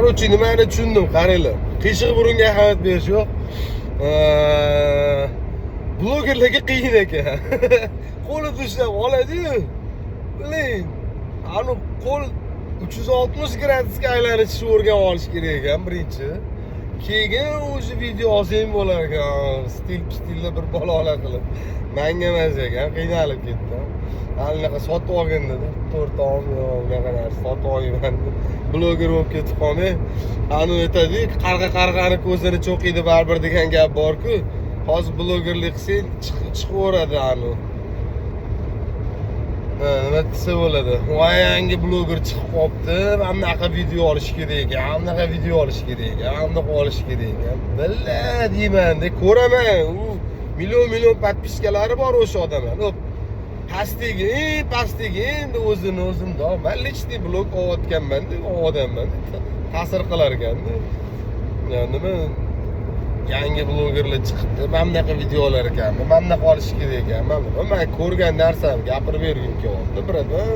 Короче, nimani tushundim, qaranglar. Qiyshiq burunga ahamiyat berish yo'q. Blogerlarga qiyin ekan. Qo'lida ushlab oladi-yu. Biling, ani qo'l 360 gradusga aylanishni o'rganib olish kerak ekan birinchi. Keyin o'zi video olsang bo'lar ekan. Stil bir balolar qilib. Menga emas ekan, qiynalib ketdim. Anaqa sotib olgan dedi. 4 oymi unaqa narsa sotib olgan. Bloger bo'lib ketib qolmay, ani aytadi, qarg'ani ko'zini cho'qiydi baribir degan gap bor-ku. Hozir blogerlik qilsang chiqaveradi ani. Nima desa bo'ladi? Voy, yangi bloger chiqib qopti, bunaqa video olish kerak ekan, bunaqa video olish kerak ekan, bunaqa olish kerak ekan. Billa deyman-da, ko'raman. U million podpiskalari bor o'sha odamlar. Pastiga endi o'zimda men lичный blog olayotganman-da, odamman. Ta'sir qilar ekan-da. Nima yangi blogerlar chiqibdi, men bunaqa videolar ekan, men bunaqa olish kerak ekan. Men ko'rgan narsamni gapirib bergim keldi, birodar.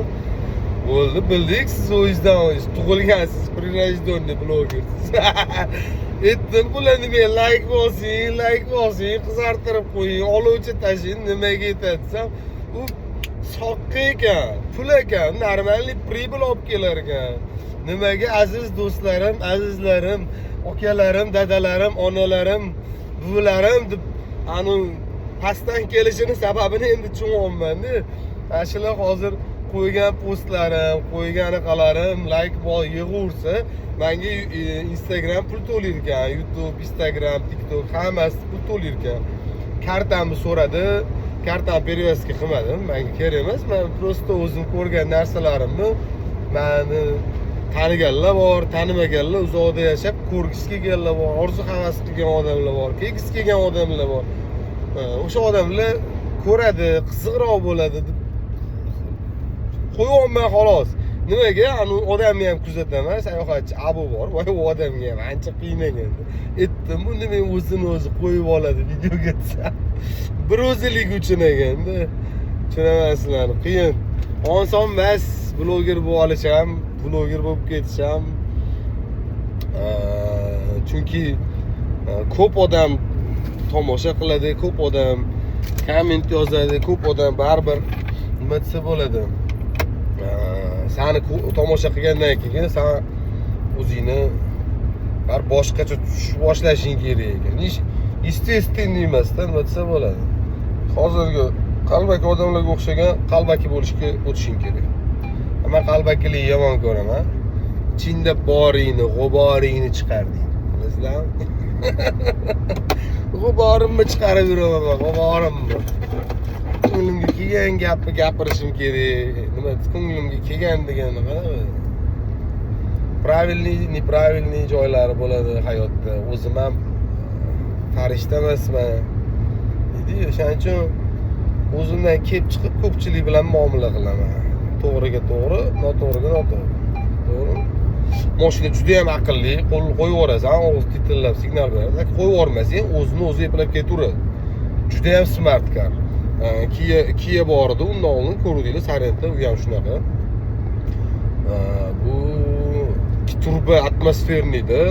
Bo'ldi, bildik, siz o'zingizdan tug'ilgansiz, прирожденный blogersiz. Aytdim, bularni men like bosing, qizartirib qo'ying, olovchi tashing, nimaga aytadsam, u soqqa ekan, pul ekan, normalniy pribul olib kelar ekan. Nimaga aziz do'stlarim, azizlarim, akalarim, dadalarim, onalarim, buvalarim deb ani pastdan kelishini sababini endi tushunyapman-da. Ashular hozir qo'ygan postlarim, qo'ygan anaqalarim like yig'ursa, menga Instagram pul to'lar ekan, YouTube, Instagram, TikTok hammasi pul to'lar ekan. Kartamni so'radi, kartam перевозка qilmadim, menga kerak emas. Men prosta o'zim ko'rgan narsalarimni meni taniganlar bor, tanimaganlar, uzoqda yashab ko'rgisi kelganlar bor, orzu havas qilgan odamlar bor, kelgisi kelgan odamlar bor. O'sha odamlar ko'radi, qiziqroq bo'ladi deb qo'yolmay xolos. Nimaga? Ani odamni ham kuzataman, sayohatchi Abu bor, voy u odamga ham ancha qiynagan. Aytdim, buni men o'zi qo'yib oladi videoga desam. Bir o'zilik uchun ekanda. Tushunamasizlar, qiyin. Oson emas bloger bo'lib olisham, bloger bo'lib ketisham. Chunki ko'p odam tomosha qiladi, ko'p odam komment yozadi, ko'p odam baribir nima desa bo'ladi. Seni tomosha qilgandan keyin sen o'zingni bir boshqacha tushib boshlashing kerak ekan. Естественный emasdan nima desa bo'ladi. Hozirgi qalbaki odamlarga o'xshagan qalbaki bo'lishga o'tishing kerak. Men qalbakilik yomon ko'raman. Ichingda boringni, g'uboringni chiqarding. Bilasizlarmi? G'uborimni chiqarib yuraman, g'uborimni. Ko'nglimga kelgan gapni gapirishim kerak. Nima ko'nglimga kelgan degani qanaqa? Правильный, неправильный joylari bo'ladi hayotda. O'zim ham farishta emasman. Deydi, o'shaning uchun o'zimdan kelib chiqib ko'pchilik bilan muomala qilaman. To'g'riga to'g'ri, noto'g'riga noto'g'ri. To'g'ri? Mashina juda ham aqlli, qo'l qo'yib yuborasan, o'z titillab signal beradi. Qo'yib yubormasang, o'zini eplab ketaveradi. Juda ham smart kar. Kia bor edi, undan oldin ko'rdinglar, Sarentda u ham shunaqa. Bu turbo atmosferniy-da.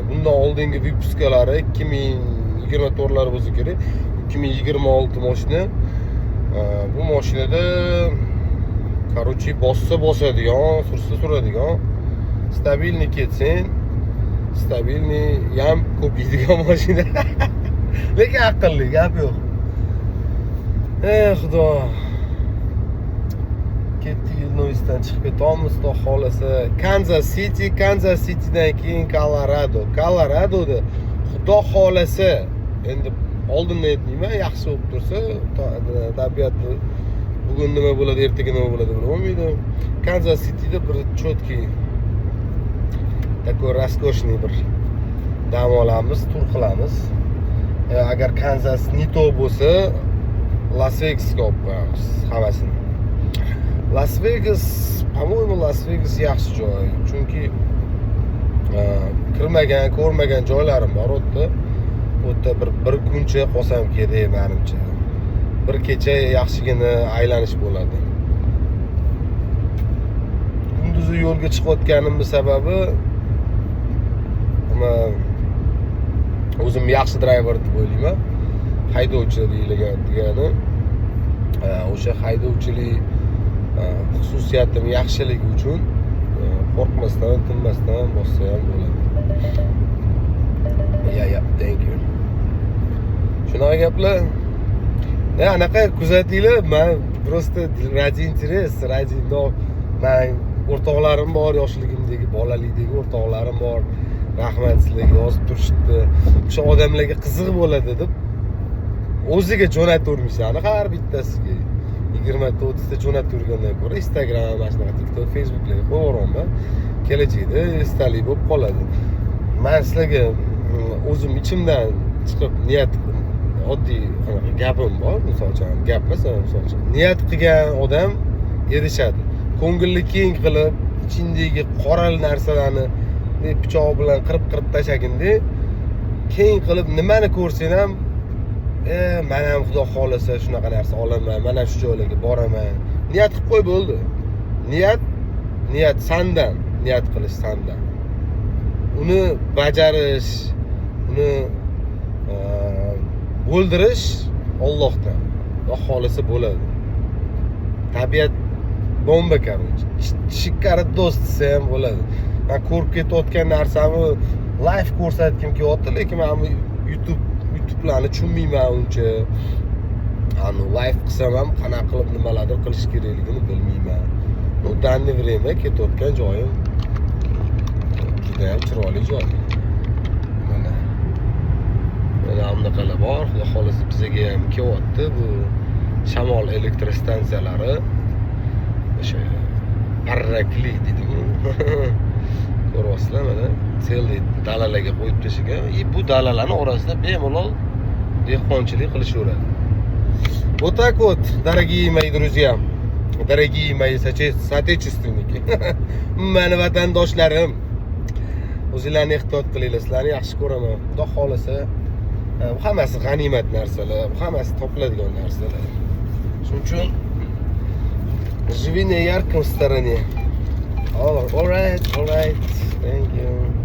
Bundan oldingi vyipuskalari 2024lar bo'lsa kerak. 2026 mashina. Bu mashinada короче bosadigan, suradigan, stabilniy ketsang, stabilniy ham ko'p yeydigan mashina. Lekin aqlli, gap yo'q. Xudo. Ketdik, Novisdan chiqib ketamiz, xudo xolasa. Kansas Citydan keyin Coloradoda xudo xolasa. Endi oldindan aytmayman, yaxshi bo'lib tursa, tabiatni bugun nima bo'ladi, ertaga nima bo'ladi bilmaydi. Kansas Cityda bir cho'tki такой роскошный bir dam olamiz, tur qilamiz. Agar Kansas не то bo'lsa, Las Vegasga olib qo'yamiz hammasini. Las Vegas, по-моему, Las Vegas yaxshi joy. Chunki kirmagan, ko'rmagan joylarim bor o'tda. O'tda bir kuncha qolsam kerak menimcha. Bir kecha yaxshigina aylanish bo'ladi. Kunduzi yo'lga chiqayotganimning sababi o'zim yaxshi driver deb o'ylayman. Haydovchi degani o'sha haydovchilik xususiyatim yaxshiligi uchun qo'rqmasdan, tinmasdan bossa ham bo'ladi. Yeah, thank you. Shunaqa gaplar. Anaqa kuzatinglar, men просто ради интерес, ради men o'rtoqlarim bor, yoshligimdagi, bolalikdagi o'rtoqlarim bor. Rahmat sizlarga yozib turishdi. O'sha odamlarga qiziq bo'ladi deb o'ziga jo'natavermishlar. Har bittasiga 20-30 ta jo'natavergandan ko'ra Instagram, mana shunaqa TikTok, Facebooklarga qo'yaverman. Kelajakda esdalik bo'lib qoladi. Men sizlarga o'zim ichimdan chiqib niyat oddiy gapim bor, misol uchun gap emas, misol uchun niyat qilgan odam erishadi. Ko'ngilni keng qilib, ichingdagi qora narsalarni pichoq bilan qirib tashaginda keng qilib nimani ko'rsang ham men ham xudo xolasa shunaqa narsa olaman, mana shu joylarga boraman. Niyat qilib qo'y bo'ldi. Niyat sandan, niyat qilish sandan. Uni bajarish, uni o'ldirish Allohdan. Xudo xolasa bo'ladi. Tabiat bomba короче. Shikari do'st desa ham bo'ladi. Men ko'rib ketayotgan narsamni live ko'rsatgim kelyapti, lekin men YouTube'larni tushunmayman uncha. Live qilsam ham qanaqa qilib nimalardir qilish kerakligini bilmayman. Bu danli время ketayotgan joyim juda ham chiroyli joy. Mana bunaqalar bor, xudo xolasa bizga ham kelyapti bu shamol elektrostansiyalari. O'sha parrakli deydimi? Ko'ryapsizlar mana, selli dalalarga qo'yib tashagan. Bu dalalarning orasida bemalol dehqonchilik qilishaveradi. Вот так вот, дорогие мои друзья, дорогие мои соотечественники, meni vatandoshlarim, o'zinglarni ehtiyot qilinglar, sizlarni yaxshi ko'raman. Xudo xolasa, bu hammasi g'animat narsalar, bu hammasi topiladigan narsalar. Shuning uchun живи на ярком стороне. All right, thank you.